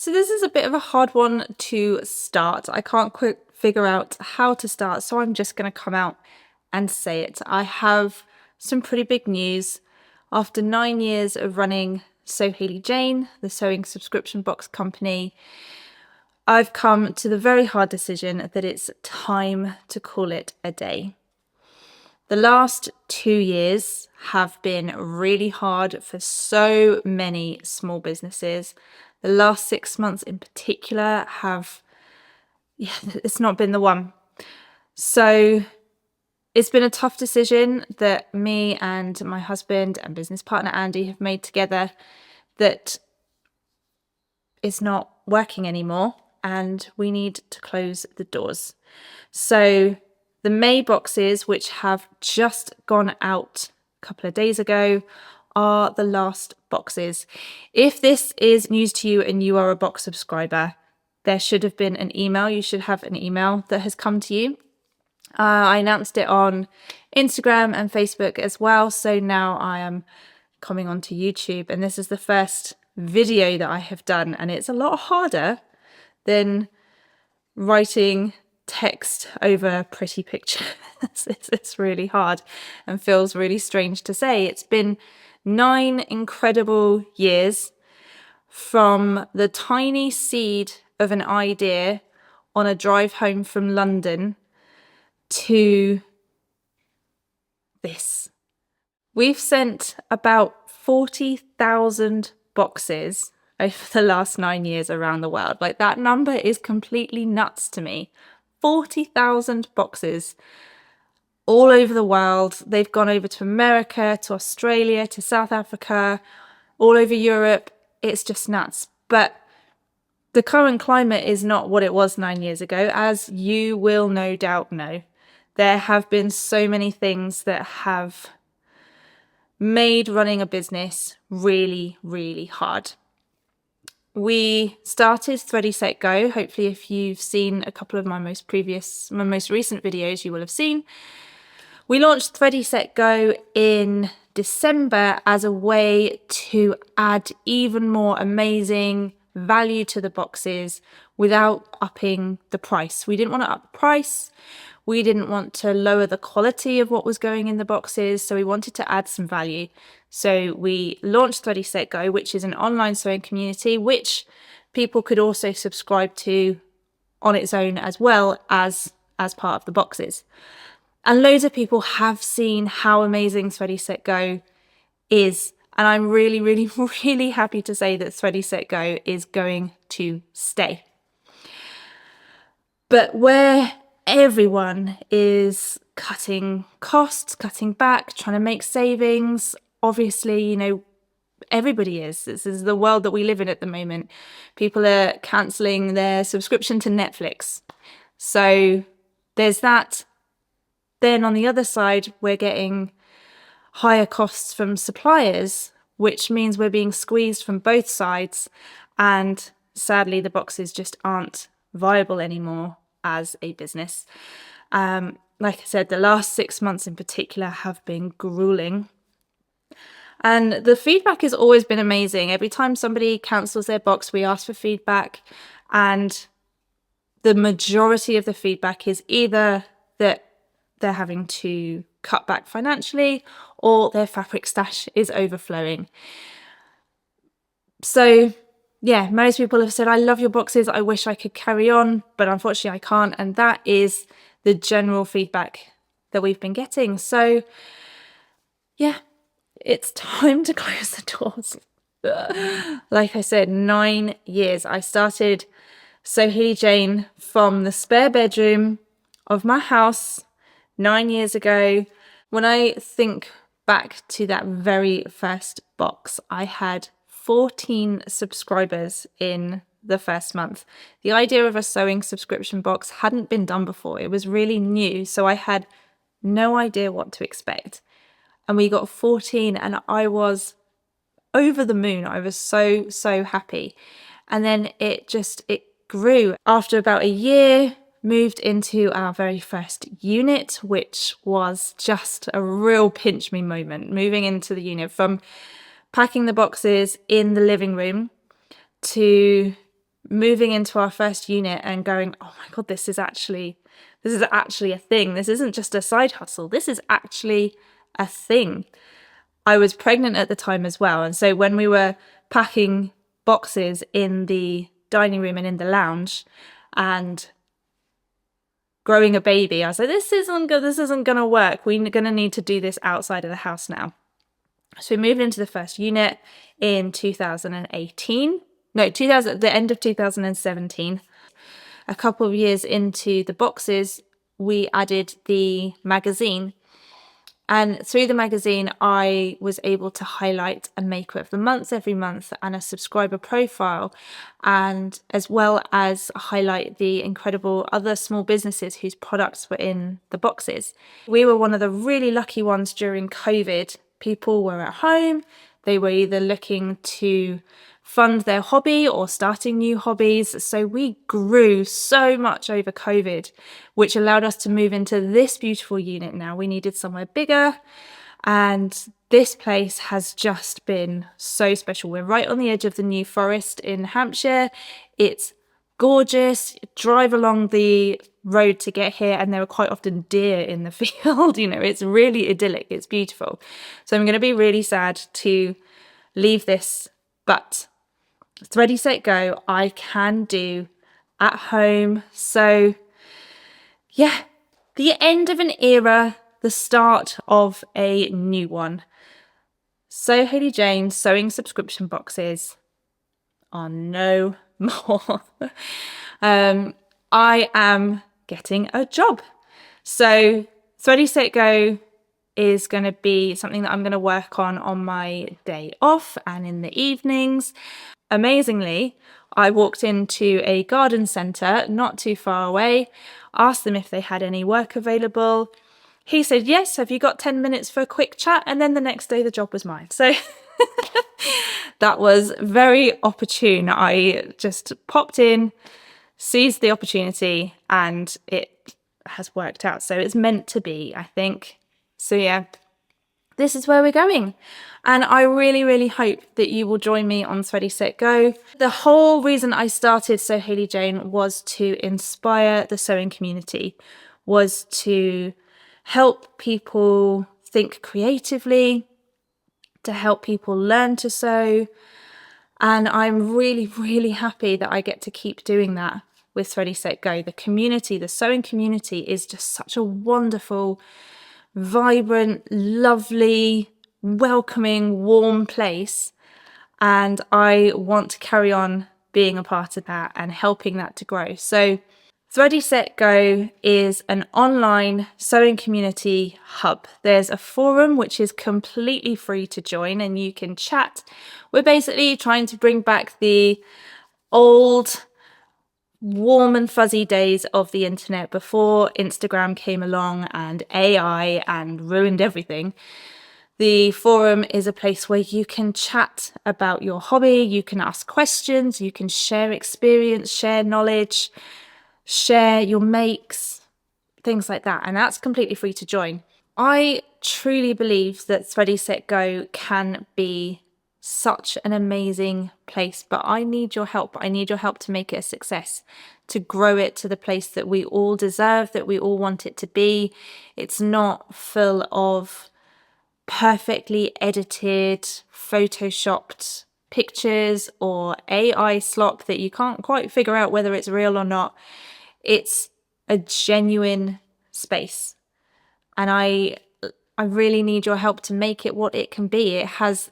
So this is a bit of a hard one to start. I can't quite figure out how to start, so I'm just going to come out and say it. I have some pretty big news. After 9 years of running SewHayleyJane, the sewing subscription box company, I've come to the very hard decision that it's time to call it a day. The last 2 years have been really hard for so many small businesses. The last 6 months in particular it's not been the one. So it's been a tough decision that me and my husband and business partner Andy have made together, that it's not working anymore and we need to close the doors. So the May boxes, which have just gone out a couple of days ago, are the last boxes. If this is news to you and you are a box subscriber, there should have been an email. You should have an email that has come to you. I announced it on Instagram and Facebook as well. So now I am coming onto YouTube, and this is the first video that I have done, and it's a lot harder than writing text over a pretty picture. It's really hard and feels really strange to say. It's been 9 incredible years from the tiny seed of an idea on a drive home from London to this. We've sent about 40,000 boxes over the last 9 years around the world. Like, that number is completely nuts to me. 40,000 boxes all over the world. They've gone over to America, to Australia, to South Africa, all over Europe. It's just nuts. But the current climate is not what it was 9 years ago, as you will no doubt know. There have been so many things that have made running a business really, really hard. We started Thready Set Go. Hopefully, if you've seen a couple of my most recent videos, you will have seen. We launched Thready Set Go in December as a way to add even more amazing value to the boxes without upping the price. We didn't want to up the price. We didn't want to lower the quality of what was going in the boxes, so we wanted to add some value. So we launched Thready Set Go, which is an online sewing community, which people could also subscribe to on its own as well as part of the boxes. And loads of people have seen how amazing Thready Set Go is. And I'm really, really, really happy to say that Thready Set Go is going to stay. But where everyone is cutting costs, cutting back, trying to make savings, obviously, everybody is. This is the world that we live in at the moment. People are cancelling their subscription to Netflix. So there's that. Then on the other side, we're getting higher costs from suppliers, which means we're being squeezed from both sides. And sadly, the boxes just aren't viable anymore as a business. Like I said, the last 6 months in particular have been grueling. And the feedback has always been amazing. Every time somebody cancels their box, we ask for feedback. And the majority of the feedback is either that they're having to cut back financially or their fabric stash is overflowing. So yeah, most people have said, I love your boxes, I wish I could carry on, but unfortunately I can't. And that is the general feedback that we've been getting. So yeah, it's time to close the doors. Like I said, 9 years. I started SewHayleyJane from the spare bedroom of my house 9 years ago. When I think back to that very first box, I had 14 subscribers in the first month. The idea of a sewing subscription box hadn't been done before. It was really new, so I had no idea what to expect. And we got 14 and I was over the moon. I was so, so happy. And then it grew. After about a year, moved into our very first unit, which was just a real pinch me moment. Moving into the unit, from packing the boxes in the living room to moving into our first unit and going, oh my God, this is actually a thing. This isn't just a side hustle. This is actually a thing. I was pregnant at the time as well. And so when we were packing boxes in the dining room and in the lounge and growing a baby, I was like, this isn't going to work. We're going to need to do this outside of the house now. So we moved into the first unit in 2018. No, the end of 2017. A couple of years into the boxes, we added the magazine. And through the magazine, I was able to highlight a Maker of the Month every month and a subscriber profile, and as well as highlight the incredible other small businesses whose products were in the boxes. We were one of the really lucky ones during COVID. People were at home. They were either looking to fund their hobby or starting new hobbies. So we grew so much over COVID, which allowed us to move into this beautiful unit now. We needed somewhere bigger, and this place has just been so special. We're right on the edge of the New Forest in Hampshire. It's gorgeous. Drive along the road to get here, and there are quite often deer in the field. It's really idyllic. It's beautiful. So I'm going to be really sad to leave this, but Thready Set Go, I can do at home. So yeah, the end of an era, the start of a new one. SewHayleyJane sewing subscription boxes are no more. I am getting a job. So Thready Set Go is going to be something that I'm going to work on my day off and in the evenings. Amazingly, I walked into a garden centre not too far away, asked them if they had any work available. He said, yes, have you got 10 minutes for a quick chat? And then the next day the job was mine. So that was very opportune. I just popped in, seized the opportunity, and it has worked out. So it's meant to be, I think. So yeah, this is where we're going. And I really, really hope that you will join me on Thready Set Go. The whole reason I started SewHayleyJane was to inspire the sewing community, was to help people think creatively, to help people learn to sew. And I'm really, really happy that I get to keep doing that with Thready Set Go. The community, the sewing community, is just such a wonderful, vibrant, lovely, welcoming, warm place, and I want to carry on being a part of that and helping that to grow. So Thready Set Go is an online sewing community hub. There's a forum which is completely free to join and you can chat. We're basically trying to bring back the old warm and fuzzy days of the internet before Instagram came along and AI and ruined everything. The forum is a place where you can chat about your hobby, you can ask questions, you can share experience, share knowledge, share your makes, things like that. And that's completely free to join. I truly believe that Thready Set Go can be such an amazing place, but I need your help. I need your help to make it a success, to grow it to the place that we all deserve, that we all want it to be. It's not full of perfectly edited, photoshopped pictures or AI slop that you can't quite figure out whether it's real or not. It's a genuine space. And I really need your help to make it what it can be. It has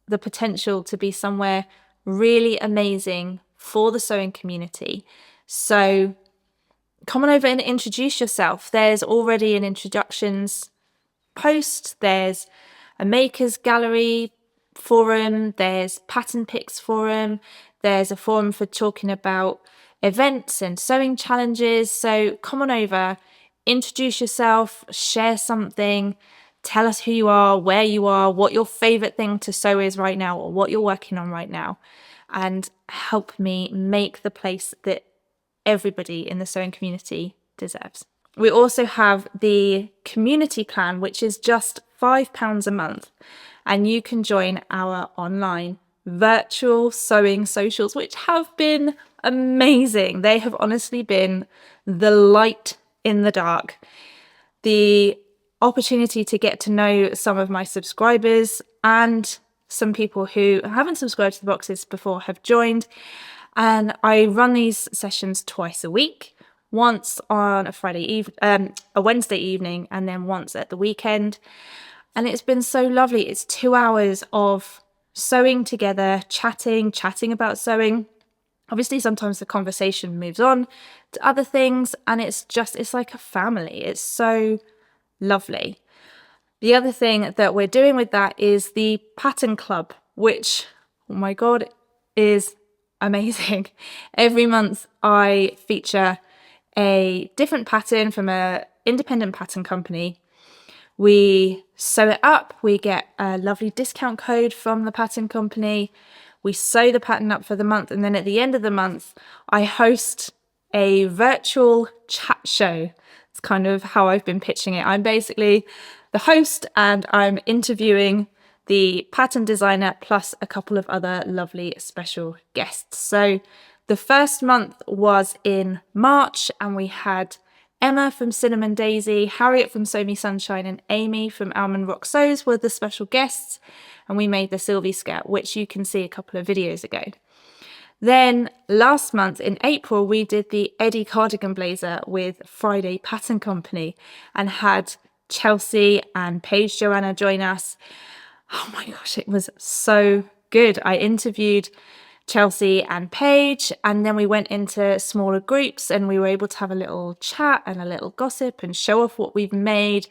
the potential to be somewhere really amazing for the sewing community. So come on over and introduce yourself. There's already an introductions post, there's a makers gallery forum, there's pattern picks forum, there's a forum for talking about events and sewing challenges. So come on over, introduce yourself, share something, tell us who you are, where you are, what your favorite thing to sew is right now or what you're working on right now, and help me make the place that everybody in the sewing community deserves. We also have the community plan, which is just £5 a month, and you can join our online virtual sewing socials, which have been amazing. They have honestly been the light in the dark. The opportunity to get to know some of my subscribers and some people who haven't subscribed to the boxes before have joined. And I run these sessions twice a week, once on a Wednesday evening, and then once at the weekend. And it's been so lovely. It's 2 hours of sewing together, chatting about sewing. Obviously, sometimes the conversation moves on to other things, and it's like a family. It's so lovely. The other thing that we're doing with that is the pattern club, which, oh my God, is amazing. Every month I feature a different pattern from an independent pattern company. We sew it up, we get a lovely discount code from the pattern company, we sew the pattern up for the month, and then at the end of the month I host a virtual chat show. It's kind of how I've been pitching it. I'm basically the host and I'm interviewing the pattern designer plus a couple of other lovely special guests. So the first month was in March, and we had Emma from Cinnamon Daisy, Harriet from Sew Me Sunshine, and Amy from Almond Rock Sews were the special guests, and we made the Sylvie skirt, which you can see a couple of videos ago. Then last month in April, we did the Eddie cardigan blazer with Friday Pattern Company and had Chelsea and Paige Joanna join us. Oh my gosh, it was so good. I interviewed Chelsea and Paige, and then we went into smaller groups and we were able to have a little chat and a little gossip and show off what we've made,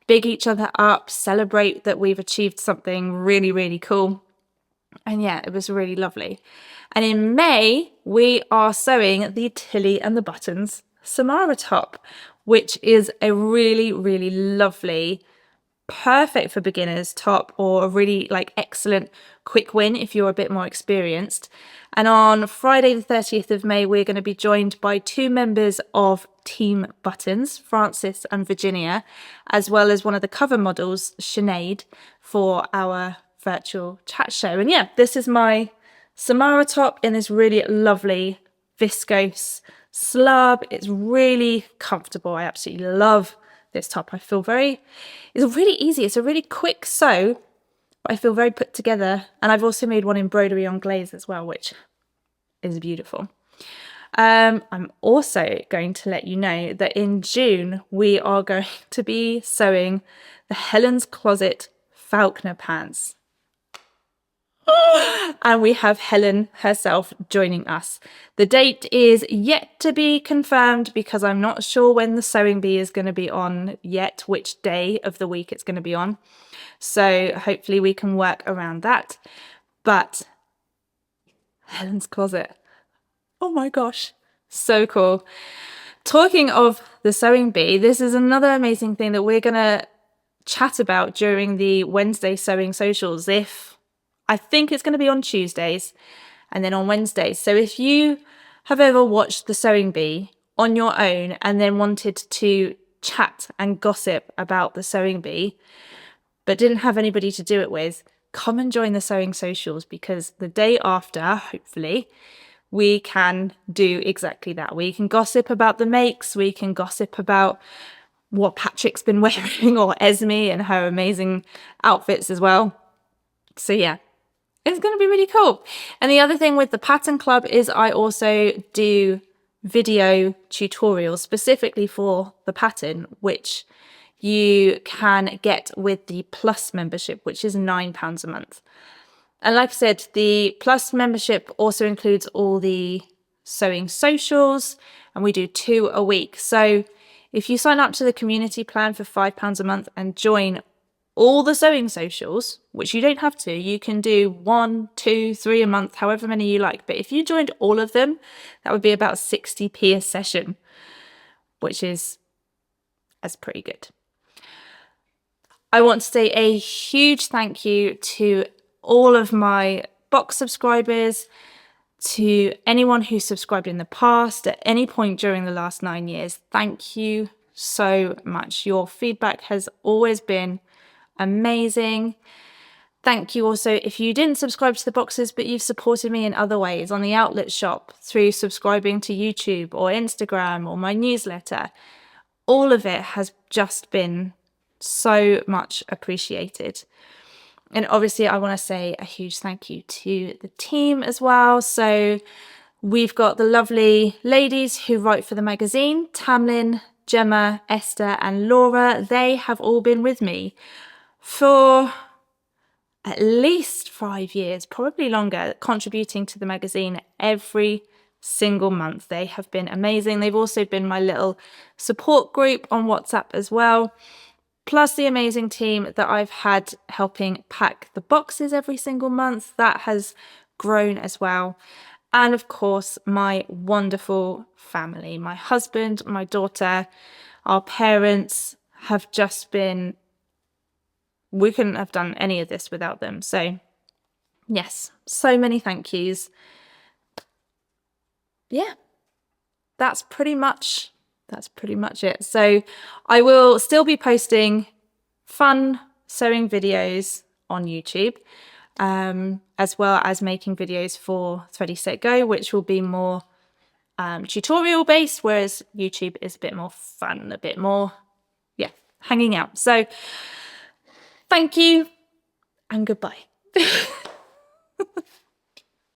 big each other up, celebrate that we've achieved something really, really cool. And yeah, it was really lovely. And in May, we are sewing the Tilly and the Buttons Samara top, which is a really, really lovely, perfect for beginners top, or a really excellent quick win if you're a bit more experienced. And on Friday the 30th of May, we're going to be joined by 2 members of Team Buttons, Francis and Virginia, as well as one of the cover models, Sinead, for our virtual chat show. And yeah, this is my Samara top in this really lovely viscose slub. It's really comfortable. I absolutely love this top. I feel it's really easy. It's a really quick sew, but I feel very put together. And I've also made one embroidery on glaze as well, which is beautiful. I'm also going to let you know that in June, we are going to be sewing the Helen's Closet Falconer pants. And we have Helen herself joining us. The date is yet to be confirmed because I'm not sure when the sewing bee is going to be on yet, which day of the week it's going to be on. So hopefully we can work around that. But Helen's Closet, oh my gosh, so cool. Talking of the sewing bee, this is another amazing thing that we're going to chat about during the Wednesday sewing socials. I think it's going to be on Tuesdays and then on Wednesdays. So if you have ever watched The Sewing Bee on your own and then wanted to chat and gossip about The Sewing Bee, but didn't have anybody to do it with, come and join the sewing socials, because the day after, hopefully, we can do exactly that. We can gossip about the makes, we can gossip about what Patrick's been wearing, or Esme and her amazing outfits as well. So yeah, it's going to be really cool. And the other thing with the pattern club is I also do video tutorials specifically for the pattern, which you can get with the Plus membership, which is £9 a month. And like I said, the Plus membership also includes all the sewing socials, and we do 2 a week. So if you sign up to the community plan for £5 a month and join all the sewing socials, which you don't have to, you can do 1, 2, 3 a month, however many you like. But if you joined all of them, that would be about 60p a session, which is pretty good. I want to say a huge thank you to all of my box subscribers, to anyone who subscribed in the past at any point during the last 9 years. Thank you so much. Your feedback has always been amazing. thank you also if you didn't subscribe to the boxes, but you've supported me in other ways on the outlet shop through subscribing to YouTube or Instagram or my newsletter. All of it has just been so much appreciated. And obviously I want to say a huge thank you to the team as well. So we've got the lovely ladies who write for the magazine, Tamlin, Gemma, Esther and Laura. They have all been with me for at least 5 years, probably longer, contributing to the magazine every single month. They have been amazing. They've also been my little support group on WhatsApp as well, plus the amazing team that I've had helping pack the boxes every single month. That has grown as well. And of course, my wonderful family, my husband, my daughter, our parents have just been, we couldn't have done any of this without them. So yes, so many thank yous. Yeah, that's pretty much it. So I will still be posting fun sewing videos on YouTube, as well as making videos for Thready Set Go, which will be more tutorial based, whereas YouTube is a bit more fun, a bit more, yeah, hanging out. So thank you and goodbye.